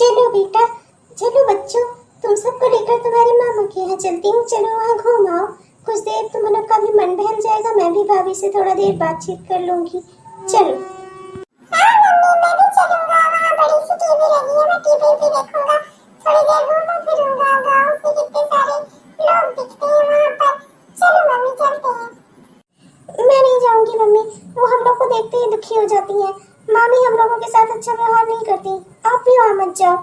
चलो बेटा, चलो बच्चों, तुम सबको लेकर तुम्हारे मामा के यहाँ चलती हूँ। चलो वहाँ घूम आओ, कुछ देर तुम लोग का भी मन बहल जाएगा। मैं भी भाभी से थोड़ा देर बातचीत कर लूंगी। चलो। हाँ मम्मी, मैं भी चलूंगा। वहाँ बड़ी सी टीवी लगी है, मैं टीवी भी देखूंगा। थोड़ी देर घूमूं फिरूंगा। गाँव से कितने सारे लोग दिखते हैं वहाँ पर। चलो मम्मी, चलते हैं। मैं नहीं जाऊंगी मम्मी, वो हम लोग को देखते ही दुखी हो जाती है। मामी हम लोगों के साथ अच्छा व्यवहार नहीं करती। आप भी वहाँ मत जाओ।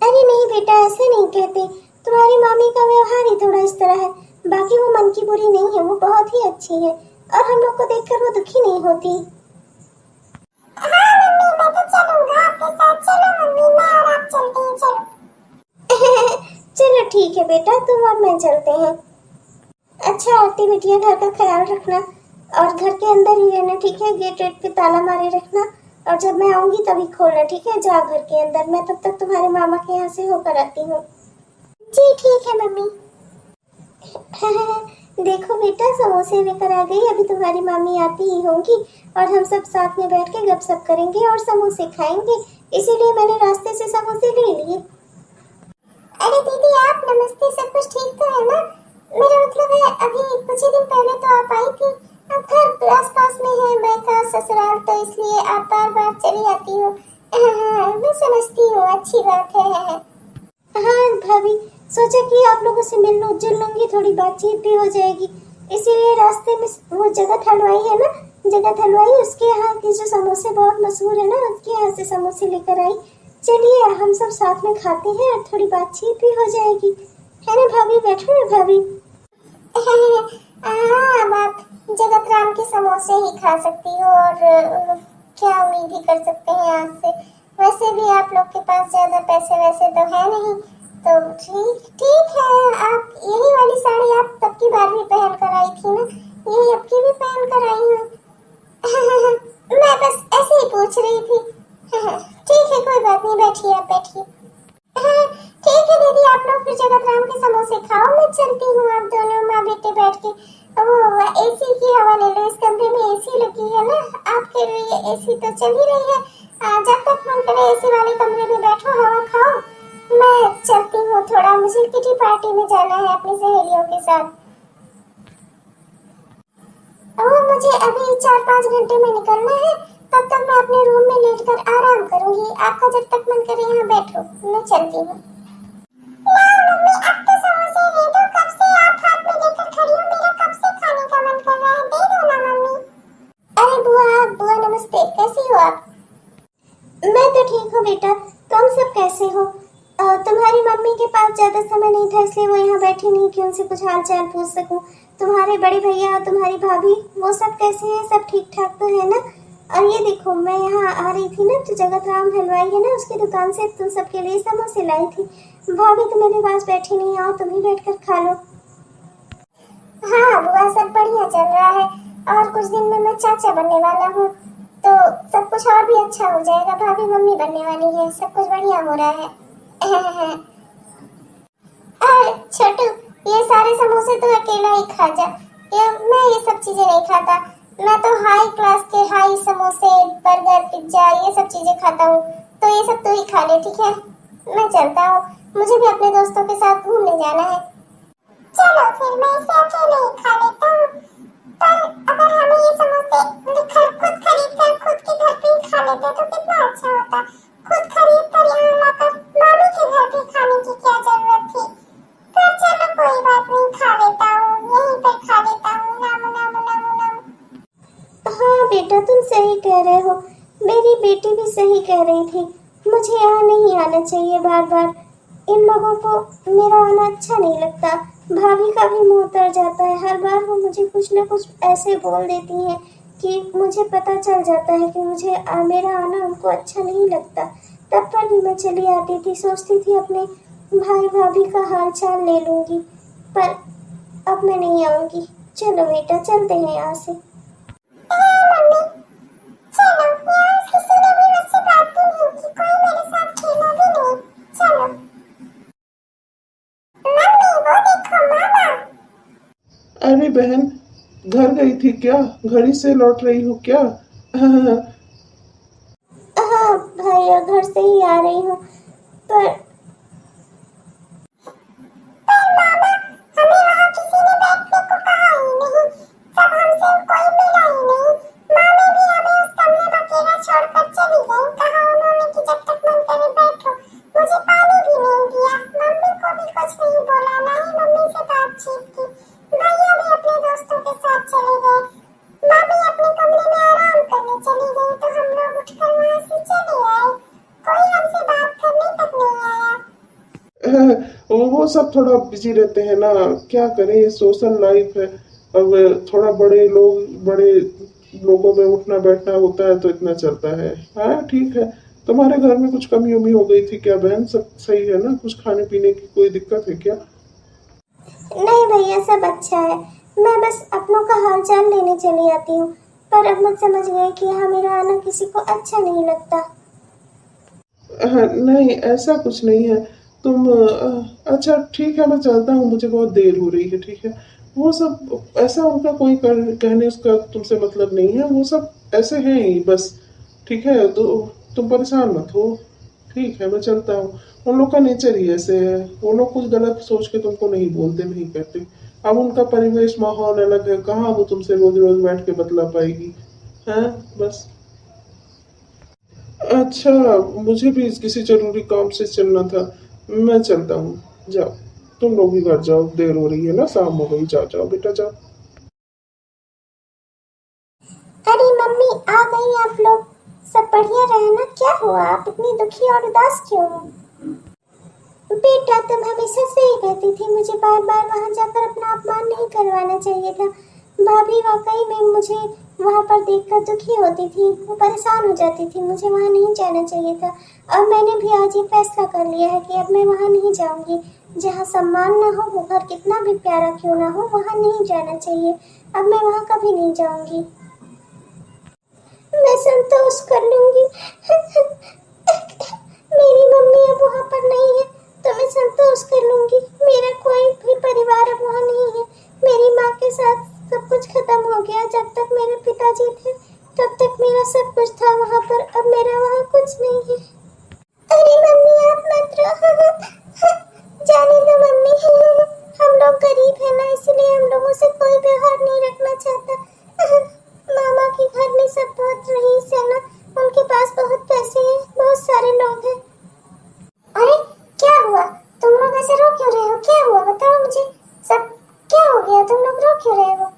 अरे नहीं बेटा, ऐसे नहीं कहते। तुम्हारी मामी का व्यवहार ही थोड़ा इस तरह है। बाकी वो मन की बुरी नहीं है, वो बहुत ही अच्छी है और हम लोग को देखकर वो दुखी नहीं होती। हाँ मम्मी, मैं तो चलूंगा आपके साथ। चलो मम्मी, मैं और आप चलते हैं। चलो। चलो ठीक है बेटा, तुम और मैं चलते हैं। अच्छा आरती बिटिया, घर का ख्याल रखना और घर के अंदर ही रहना, ठीक है? गेट वेट पे ताला मारे रखना और जब मैं आऊंगी तभी खोलना, ठीक है? जाओ घर के अंदर, मैं तब तक तुम्हारे मामा के यहाँ से होकर आती हूँ। जी ठीक है मम्मी। देखो बेटा, समोसे लेकर आ गई। अभी तुम्हारी मामी आती ही होंगी और हम सब साथ में बैठ के गपशप करेंगे और समोसे खाएंगे, इसीलिए मैंने रास्ते से समोसे ले लिए। अरे दीदी आप नमस्ते, सब कुछ ठीक तो है ना? मेरा मतलब है अभी कुछ ही दिन पहले तो आप आई थी। अब घर आस पास में है मैं का ससुराल, तो इसलिए आप बार बार चली आती हो। मैं समझती हूँ, अच्छी बात है। हाँ भाभी, सोचा कि आप लोगों से मिल लूं, जुल लूंगी, थोड़ी बातचीत भी हो जाएगी, इसीलिए रास्ते में वो जगत हलवाई है ना, जगत हलवाई, उसके यहाँ के जो समोसे बहुत मशहूर है ना, उसके यहाँ से समोसे लेकर आई। चलिए हम सब साथ में खाते हैं और थोड़ी बातचीत भी हो जाएगी, है ना भाभी? बैठो ना भाभी। हाँ, अब आप जगत राम के समोसे ही खा सकती हो और क्या उम्मीद ही कर सकते हैं आपसे। वैसे भी आप लोग के पास ज्यादा पैसे वैसे तो है नहीं, तो ठीक ठीक है। आप यही वाली साड़ी आप तब की बार भी पहन कर आई थी ना, यही अब की भी पहन कर आई हूँ। मैं बस ऐसे ही पूछ रही थी। ठीक है, कोई बात नहीं, बैठिए आप बैठिए। ठीक है दीदी, आप लोग फिर जगत राम के समोसे खाओ, मैं चलती हूँ। आप दोनों माँ बेटे बैठ के वो एसी की हवा ले लो, इस कमरे में एसी लगी है ना, आपके लिए एसी तो चल ही रही है। जब तक मन करे एसी वाले कमरे में बैठो, हवा खाओ। मैं चलती हूँ, थोड़ा मुझे किटी पार्टी में जाना है अपनी सहेलियों के साथ। मुझे अभी 4-5 घंटे में निकलना है, तब तक मैं अपने रूम में लेटकर आराम करूंगी। आपका जब तक मन करे यहाँ बैठो, मैं चलती हूँ। मम्मी, अब तो समोसे दे दो, कब से आप हाथ में लेकर खड़ी हो, मेरा कब से खाने का मन कर रहा है, दे दो ना मम्मी। अरे बुआ, बुआ नमस्ते, कैसी हो आप? मैं तो ठीक हूँ बेटा, तुम सब कैसे हो? तुम्हारी मम्मी के पास ज्यादा समय नहीं था, इसलिए वो यहाँ बैठी नहीं कि उनसे कुछ हाल चाल पूछ सकूं। तुम्हारे बड़े भैया और तुम्हारी भाभी, वो सब कैसे हैं? सब ठीक ठाक तो है ना? और ये देखो, मैं यहाँ आ रही थी ना, तो जगत राम हलवाई है ना, उसकी दुकान से तुम सबके लिए समोसे लाई थी। भाभी तो मेरे पास बैठी नहीं, आओ तुम ही बैठ कर खा लो। हाँ बुआ, सब बढ़िया चल रहा है और कुछ दिन में मैं चाचा बनने वाला हूँ, तो सब कुछ और भी अच्छा हो जाएगा। भाभी मम्मी बनने वाली है, सब कुछ बढ़िया हो रहा है। छोटू, ये सारे समोसे तो अकेला ही खा जा, मैं ये सब चीजें नहीं खाता। मैं तो हाई क्लास के हाई समोसे, बर्गर, पिज्जा, ये सब चीजें खाता हूँ, तो ये सब तो ही खा ले, ठीक है? मैं चलता हूँ, मुझे भी अपने दोस्तों के साथ घूमने जाना है। चलो फिर मैं इसे अकेले ही खा लेता हूँ, पर अगर हम ये समोसे खुद खरीद कर खुद के घर पे ही खा लेते तो कितना अच्छा होता। खुद खरीद कर यहाँ लाकर मामी के घर पे खाने की क्या जरूरत थी? तो चलो कोई बात नहीं, खा लेता हूँ, यहीं पर खा लेता हूँ। नाम नाम नाम नाम। हाँ बेटा, तुम सही कह रहे हो, मेरी बेटी भी सही कह रही थी। मुझे यहाँ नहीं आना चाहिए बार बार, इन लोगों को मेरा आना अच्छा नहीं लगता। भाभी का भी मुंह उतर जाता है, हर बार वो मुझे कुछ ना कुछ ऐसे बोल देती हैं कि मुझे पता चल जाता है कि मेरा आना उनको अच्छा नहीं लगता। तब पर भी मैं चली आती थी, सोचती थी अपने भाई भाभी का हाल चाल ले लूंगी, पर अब मैं नहीं आऊंगी। चलो बेटा, चलते हैं यहाँ से। मम्मी, चलो, यहाँ किसी ने भी मुझसे बात भी नहीं की, कोई मेरे साथ खेला भी नहीं। चलो मम्मी, वो देखो मामा। अरे बहन, घर गई थी क्या? घड़ी से लौट रही हो क्या? हाँ भाई, भैया घर से ही आ रही हूँ, पर मामा, हमें वहाँ किसी ने बैठने को कहा ही नहीं, सब हमसे कोई मिला ही नहीं। मामी भी हमें उस कमरे में अकेला छोड़कर चली गई, कहा उन्होंने कि जब तक मन करे बैठो। मुझे पानी भी नहीं दिया, मम्मी को भी कुछ नहीं बोला, ना ही मम्मी से बातचीत की। भैया भी अपने दोस्तों के साथ चले गए, मामी अपने कमरे में आराम करने चली गई, तो हम लोग उठकर वहाँ से चले आए। कोई हमसे बात करने तक नहीं आया। वो सब थोड़ा बिजी रहते हैं ना, क्या करें, ये सोशल लाइफ है। अब थोड़ा बड़े लोगों में उठना बैठना होता है तो इतना चलता है। हाँ ठीक है। तुम्हारे घर में कुछ कमी उमी हो गई थी क्या बहन? सब सही है ना? कुछ खाने पीने की कोई दिक्कत है क्या? नहीं भैया, सब अच्छा है। मैं बस अपनों का हालचाल लेने चली आती हूँ, पर अब मैं समझ गई कि यहाँ मेरा आना किसी को अच्छा नहीं लगता। नहीं ऐसा कुछ नहीं है। तुम अच्छा ठीक है, मैं चलता हूँ, मुझे बहुत देर हो रही है। ठीक है, वो सब ऐसा उनका कोई कहने उसका तुमसे मतलब नहीं है, वो सब ऐसे हैं ही बस। ठीक है, तो तुम परेशान मत हो। ठीक है, मैं चलता हूँ। उन लोग का नेचर ही ऐसे है, वो लोग कुछ गलत सोच के तुमको नहीं बोलते, नहीं कहते। अब उनका परिवेश माहौल अलग है, कहाँ वो तुमसे रोज रोज बैठ के बतला पाएगी? है बस। अच्छा, मुझे भी किसी जरूरी काम से चलना था, मैं चलता हूँ। जाओ, तुम लोग भी घर जाओ, देर हो रही है ना, शाम हो गई। जाओ जाओ बेटा, जाओ। अरे मम्मी, आ गई आप लोग। सब बढ़िया रहे ना? क्या हुआ, आप इतनी दुखी और उदास क्यों हो? बेटा, तुम हमेशा सही कहती थी, मुझे बार बार वहाँ जाकर अपना अपमान नहीं करवाना चाहिए था। भाभी वाकई में मुझे वहाँ पर देखकर दुखी होती थी, वो परेशान हो जाती थी, मुझे वहाँ नहीं जाना चाहिए था। अब मैंने भी आज ये फैसला कर लिया है कि अब मैं वहाँ नहीं जाऊँगी। जहाँ सम्मान ना हो, वो घर कितना भी प्यारा क्यों ना हो, वहाँ नहीं जाना चाहिए। अब मैं वहाँ कभी नहीं जाऊँगी। मैं संतोष कर लूँगी। मेरी मम्मी अब वहाँ पर नहीं है, तो मैं संतोष कर लूँगी। मेरा कोई भी परिवार अब वहाँ नहीं है। मेरी माँ के साथ सब कुछ खत्म हो गया। जब तक मेरे पिताजी थे तब तक मेरा सब कुछ था वहाँ पर, अब मेरा वहाँ कुछ नहीं है। अरे मम्मी, आप मत रो। जाने दो मम्मी, हम लोग गरीब है ना, इसलिए हम लोगों से कोई व्यवहार नहीं रखना चाहता। मामा के घर में सब बहुत रईस है ना, उनके पास बहुत पैसे हैं, बहुत सारे लोग हैं। अरे क्या हुआ, तुम लोग ऐसे रो क्यों रहे हो? क्या हुआ बताओ मुझे, सब क्या हो गया? तुम लोग रो क्यों रहे हो?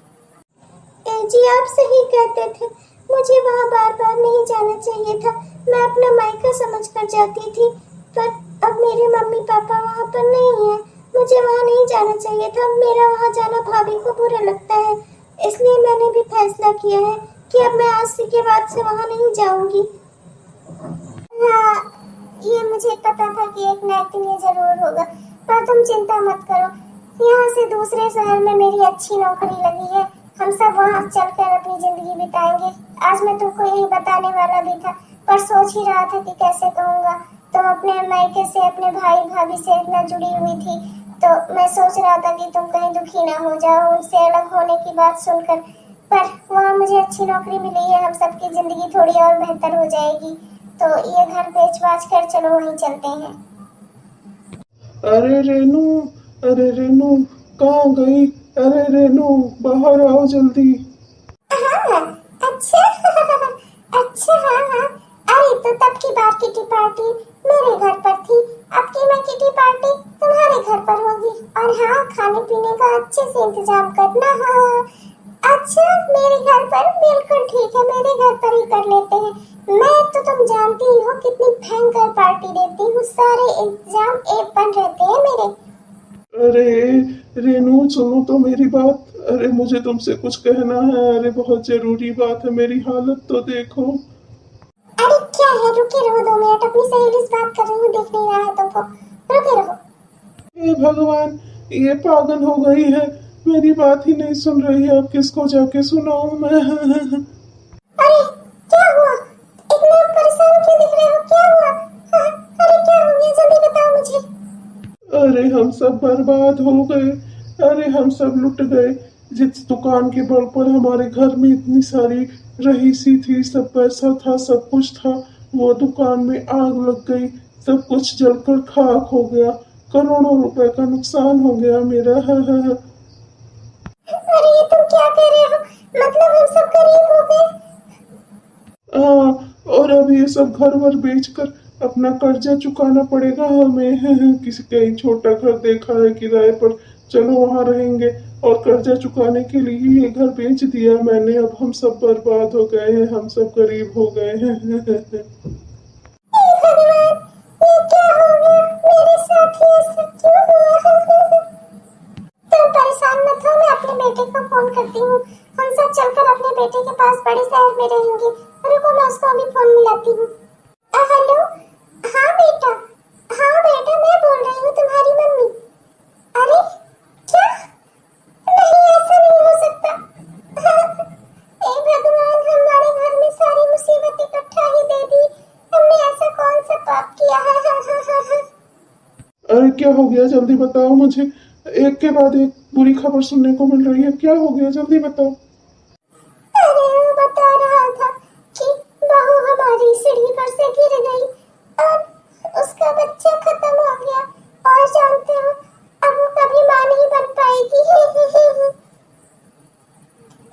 जी आप सही कहते थे, मुझे वहाँ बार बार नहीं जाना चाहिए था। मैं अपना मायका समझ कर जाती थी, पर अब मेरे मम्मी पापा वहाँ पर नहीं है, मुझे वहाँ नहीं जाना चाहिए था। मेरा वहाँ जाना भाभी को बुरा लगता है, इसलिए मैंने भी फैसला किया है कि अब मैं आज के बाद से वहाँ नहीं जाऊँगी। हाँ, ये मुझे पता था कि एक ना एक दिन ये जरूर होगा, पर तुम चिंता मत करो। यहाँ से दूसरे शहर में मेरी अच्छी नौकरी लगी है, हम सब वहाँ चलकर अपनी जिंदगी बिताएंगे। आज मैं तुमको यही बताने वाला भी था, पर सोच ही रहा था कि कैसे कहूँगा। तुम अपने मायके से अपने भाई भाभी से इतना जुड़ी हुई थी, तो मैं सोच रहा था कि तुम कहीं दुखी ना हो जाओ उनसे अलग होने की बात सुनकर। पर वहाँ मुझे अच्छी नौकरी मिली है, हम सबकी जिंदगी थोड़ी और बेहतर हो जाएगी। तो ये घर बेच बाच कर चलो वहीं चलते हैं। अरे रेनू, अरे रेनू, कहाँ गई? अरे रेनू, बाहर आओ जल्दी। हाँ, अच्छा अच्छा, हाँ हाँ। अरे तो तब की बार किटी पार्टी मेरे घर पर थी, अब की मैं किटी पार्टी तुम्हारे घर पर होगी। और हाँ, खाने पीने का अच्छे से इंतजाम करना। हाँ अच्छा, मेरे घर पर बिल्कुल ठीक है, मेरे घर पर ही कर लेते हैं। मैं तो तुम जानती ही हो कितनी भयंकर पार्टी देती हूँ, सारे इंतजाम एक बन रहते हैं मेरे। अरे रेनू, सुनो तो मेरी बात। अरे मुझे तुमसे कुछ कहना है, अरे बहुत जरूरी बात है, मेरी हालत तो देखो। अरे क्या है, रुके रहो 2 मिनट, अपनी सहेली से बात कर रही हूँ, देख नहीं रहा है तुमको, रुके रहो। हे भगवान, ये पागल हो गई है, मेरी बात ही नहीं सुन रही है, अब किसको जाके सुनाऊं मैं? अरे क्या हुआ, इतना परेशान क्यों दिख रहे हो, क्या हुआ? अरे क्या हो गया, जल्दी बताओ मुझे। अरे हम सब बर्बाद हो गए, अरे हम सब लुट गए। जिस दुकान के बल पर हमारे घर में इतनी सारी रईसी थी, सब पैसा था, सब कुछ था, वो दुकान में आग लग गई, सब कुछ जलकर खाक हो गया, करोड़ों रुपए का नुकसान हो गया मेरा। अरे ये तुम क्या कह रहे हो? मतलब हम सब गरीब हो गए? और अब ये सब घर वर बेचकर अपना कर्जा चुकाना पड़ेगा हमें। किसी कहीं छोटा घर देखा है किराए पर, चलो वहां रहेंगे, और कर्जा चुकाने के लिए ये घर बेच दिया मैंने। अब हम सब बर्बाद हो गए हैं, हम सब गरीब हो गए हैं। हे भगवान, ये क्या हो गया मेरे साथ? ये सब क्यों हुआ? तुम परेशान मत हो, मैं अपने बेटे को फोन करती हूँ। हम सब चलकर अपने बेटे के पास बड़े शहर में रहेंगे। रुको, मैं उसको अभी फोन मिलाती हूँ। हेलो। हाँ बेटा, हाँ बेटा, मैं बोल रही हूँ, तुम्हारी मम्मी। अरे क्या? नहीं, ऐसा नहीं हो सकता। हे भगवान, हमारे घर में सारी मुसीबत इकट्ठा ही दे दी। हमने ऐसा कौन सा पाप किया है? अरे क्या हो गया, जल्दी बताओ मुझे। एक के बाद एक बुरी खबर सुनने को मिल रही है, क्या हो गया, जल्दी बताओ। अरे वो बता रहा था कि बहू हमारी सीढ़ी पर से गिर गई और उसका बच्चा खत्म हो गया। और जानते हो, अब वो कभी मां नहीं बन पाएगी।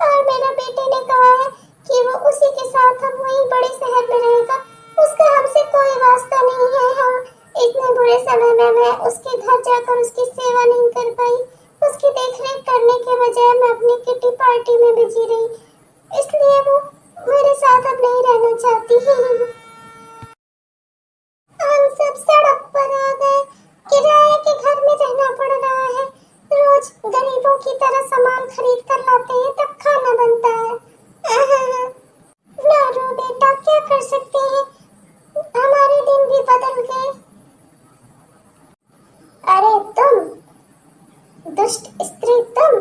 और मेरे बेटे ने कहा है कि वो उसी के साथ अब वहीं बड़े शहर में रहेगा। उसका हमसे कोई वास्ता नहीं है। हम इतने बुरे समय में मैं उसके घर जाकर उसकी सेवा नहीं कर पाई। उसकी देखरेख करने के बजाय मैं अपनी किटी पार्टी में बिजी रही, इसलिए वो मेरे साथ अब नहीं रहना चाहती है। हम सब सड़क पर आ गए, किराए के घर में रहना पड़ रहा है। रोज गरीबों की तरह सामान खरीद कर लाते हैं, तब खाना बनता है। ना रो बेटा, क्या कर सकते हैं, हमारे दिन भी बदल गए। अरे तुम दुष्ट स्त्री, तुम!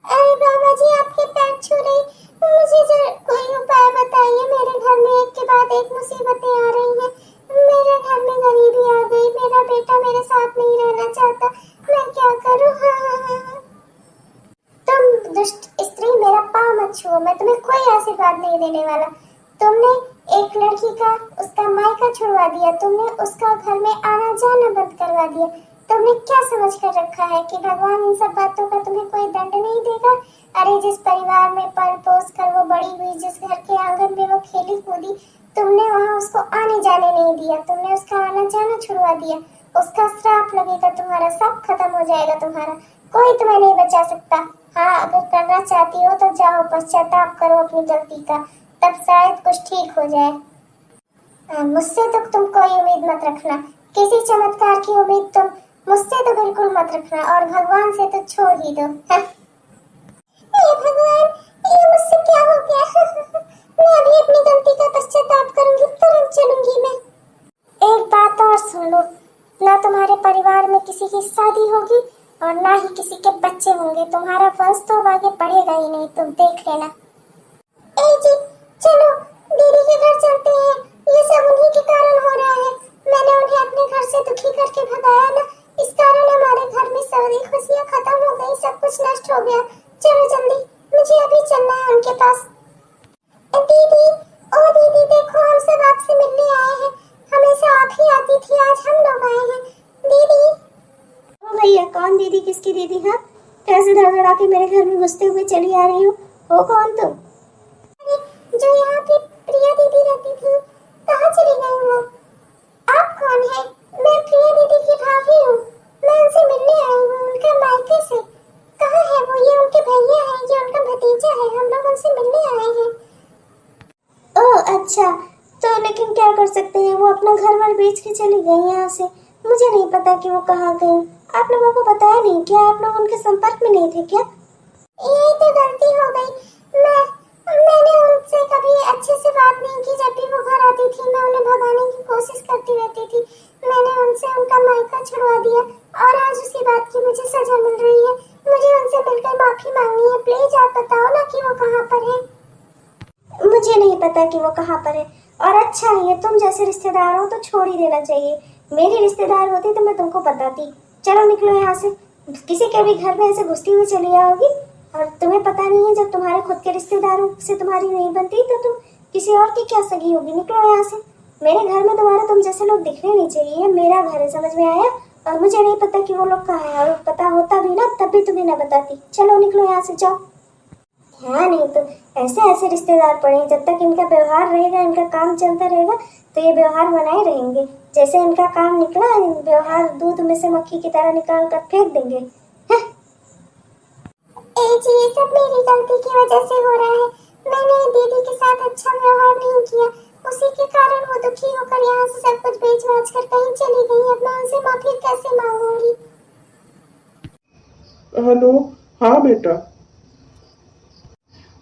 अरे बाबा जी, आपके पैर छू रही, मुझे कोई उपाय बताइए। मेरे घर में एक के बाद एक मुसीबतें आ रही हैं। मेरे घर में गरीबी आ गई, मेरा बेटा मेरे साथ नहीं रहना चाहता, मैं क्या करूं? तुम दुष्ट स्त्री, मेरा पाँव मत छुओ, मैं तुम्हें कोई आशीर्वाद नहीं देने वाला। तुमने एक लड़की का उसका मायका छुड़वा दिया, तुमने उसका घर में आना जाना बंद करवा दिया। तुमने क्या समझ कर रखा है कि भगवान इन सब बातों का तुम्हें कोई दंड नहीं देगा? अरे जिस परिवार में पल पोस कर वो बड़ी हुई, जिस घर के आंगन में वो खेली कूदी, तुमने वहाँ उसको आने जाने नहीं दिया, तुमने उसका आना जाना छुड़वा दिया। उसका श्राप लगेगा तुम्हारा, सब खत्म हो जाएगा तुम्हारा, कोई तुम्हें नहीं बचा सकता। हाँ, अगर करना चाहती हो तो जाओ, पश्चाताप करो अपनी गलती का, तब शायद कुछ ठीक हो जाए। मुझसे तो तुम कोई उम्मीद मत रखना, किसी चमत्कार की उम्मीद तुम मुझसे तो बिल्कुल मत रखना, और भगवान से तो छोड़ ही दो। हे भगवान, ये मुझसे क्या हो गया? मैं अभी अपनी गलती का पश्चाताप करूंगी, तुरंत चलूंगी मैं। एक बात और सुन लो, ना तुम्हारे परिवार में किसी की शादी होगी और ना ही किसी के बच्चे होंगे। तुम्हारा वंश तो आगे बढ़ेगा ही नहीं, तुम देख लेना। ए जी, चलो दीदी के घर चलते हैं, ये सब उन्हीं के कारण हो रहा है। मैंने उन्हें अपने घर से दुखी करके भगाया ना, इस कारण हमारे घर में सारी खुशियां खत्म हो गई, सब कुछ नष्ट हो गया। चलो जल्दी, मुझे अभी चलना है उनके पास। दीदी, ओ दीदी, देखो हम सब आपसे मिलने आए हैं। हमेशा आप ही आती थी, आज हम लोग आए हैं। दीदी। ओ भैया, कौन दीदी, किसकी दीदी? हाँ, कैसे धड़धड़ा के मेरे घर में घुसते हुए चली आ रही हो कौन तुम? जो यहाँ पे प्रिया दीदी रहती थी, कहाँ चली गई वो? आप कौन है? मैं प्रिया दीदी की भाभी हूँ, मैं उनसे मिलने आई हूँ, उनका मायके से। कहाँ है वो? ये उनके भैया हैं, ये उनका भतीजा है, हम लोग उनसे मिलने आए हैं। ओह अच्छा, तो लेकिन क्या कर सकते हैं, वो अपना घर वर बेच के चली गई यहाँ से। मुझे नहीं पता कि वो कहाँ गई। आप लोगों को बताया नहीं क्या? आप लोग उनके संपर्क में नहीं थे क्या? यही तो गलती हो गई। मैंने उनसे कभी अच्छे से बात नहीं की। जब भी वो घर आती थी, मैं उन्हें भगाने की कोशिश करती रहती थी। मैंने उनसे उनका मायका छुड़वा दिया, और आज उसी बात की मुझे सजा मिल रही है। मुझे उनसे मिलकर माफी मांगनी है। प्लीज आप बताओ ना कि वो कहाँ पर है। मुझे नहीं पता कि वो कहाँ पर है, और अच्छा ही है, तुम जैसे रिश्तेदार हो तो छोड़ ही देना चाहिए। मेरी रिश्तेदार होती तो मैं तुमको बताती। चलो निकलो यहाँ से, किसी के भी घर में ऐसे घुसती हुई चली आओगी। और तुम्हें पता नहीं है, जब तुम्हारे खुद के रिश्तेदारों से तुम्हारी नहीं बनती तो तुम किसी और की क्या सगी होगी, निकलो यहाँ से। मेरे घर में तुम्हारे तुम जैसे लोग दिखने नहीं चाहिए, मेरा घर है, समझ में आया? और मुझे नहीं पता कि वो लोग कहाँ हैं, और पता होता भी ना तब भी तुम्हें ना बताती। चलो निकलो यहाँ से, जाओ। हाँ नहीं तो ऐसे ऐसे रिश्तेदार पड़े हैं, जब तक इनका व्यवहार रहेगा, इनका काम चलता रहेगा तो ये व्यवहार बनाए रहेंगे। जैसे इनका काम निकला, व्यवहार दूध में से मक्खी की तरह निकाल कर फेंक देंगे। जी ये सब मेरी गलती की वजह से हो रहा है। मैंने दीदी के साथ अच्छा व्यवहार नहीं किया, उसी के कारण वो दुखी होकर यहाँ से सब कुछ बेच बाच कर कहीं चली गई। अब मैं उनसे माफी कैसे मांगूंगी? हेलो। हाँ बेटा,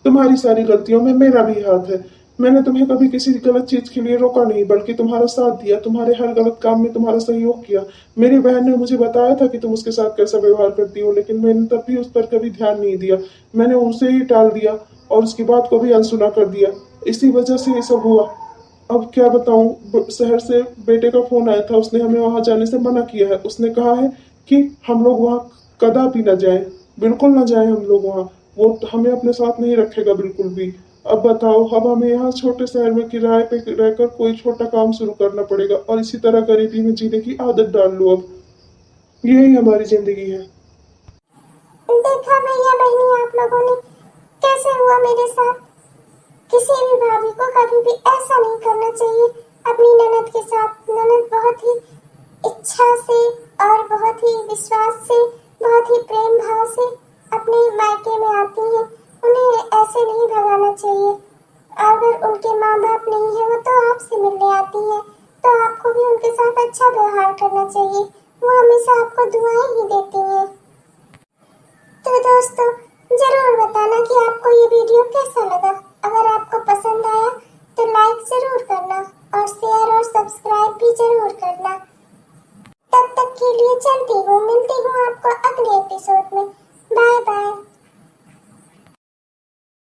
तुम्हारी सारी गलतियों में मेरा भी हाथ है। मैंने तुम्हें कभी किसी गलत चीज के लिए रोका नहीं, बल्कि तुम्हारा साथ दिया, तुम्हारे हर गलत काम में तुम्हारा सहयोग किया। मेरी बहन ने मुझे बताया था कि तुम उसके साथ कैसा व्यवहार करती हो, लेकिन मैंने तब भी उस पर कभी ध्यान नहीं दिया। मैंने उसे ही टाल दिया और उसकी बात को भी अनसुना कर दिया। इसी वजह से ये सब हुआ। अब क्या बताऊं, शहर से बेटे का फोन आया था, उसने हमें वहां जाने से मना किया है। उसने कहा है कि हम लोग वहां कदापि न जाएं, बिल्कुल न जाएं हम लोग वहां। वो हमें अपने साथ नहीं रखेगा बिल्कुल भी। अब बताओ, अब हमें यहाँ छोटे शहर में किराए पे रहकर कोई छोटा काम शुरू करना पड़ेगा और इसी तरह गरीबी में जीने की आदत डाल लो। अब यही हमारी जिंदगी है। देखा भैया बहनी, आप लोगों ने कैसे हुआ मेरे साथ। किसी भी भाभी को कभी भी ऐसा नहीं करना चाहिए अपनी ननद के साथ। ननद बहुत ही इच्छा से और बहुत ही विश्वास से, बहुत ही प्रेम भाव से अपने मायके में आती हैं। उन्हें ऐसे नहीं भगाना चाहिए। अगर उनके माँ बाप नहीं है, वो तो आपसे मिलने आती है, तो आपको भी उनके साथ अच्छा व्यवहार करना चाहिए। वो हमेशा आपको दुआएं ही देती हैं। तो दोस्तों, जरूर बताना कि आपको ये वीडियो कैसा लगा। अगर आपको पसंद आया तो लाइक जरूर करना और शेयर और सब्सक्राइब भी जरूर करना। तब तक के लिए चलती हूँ, मिलती हूँ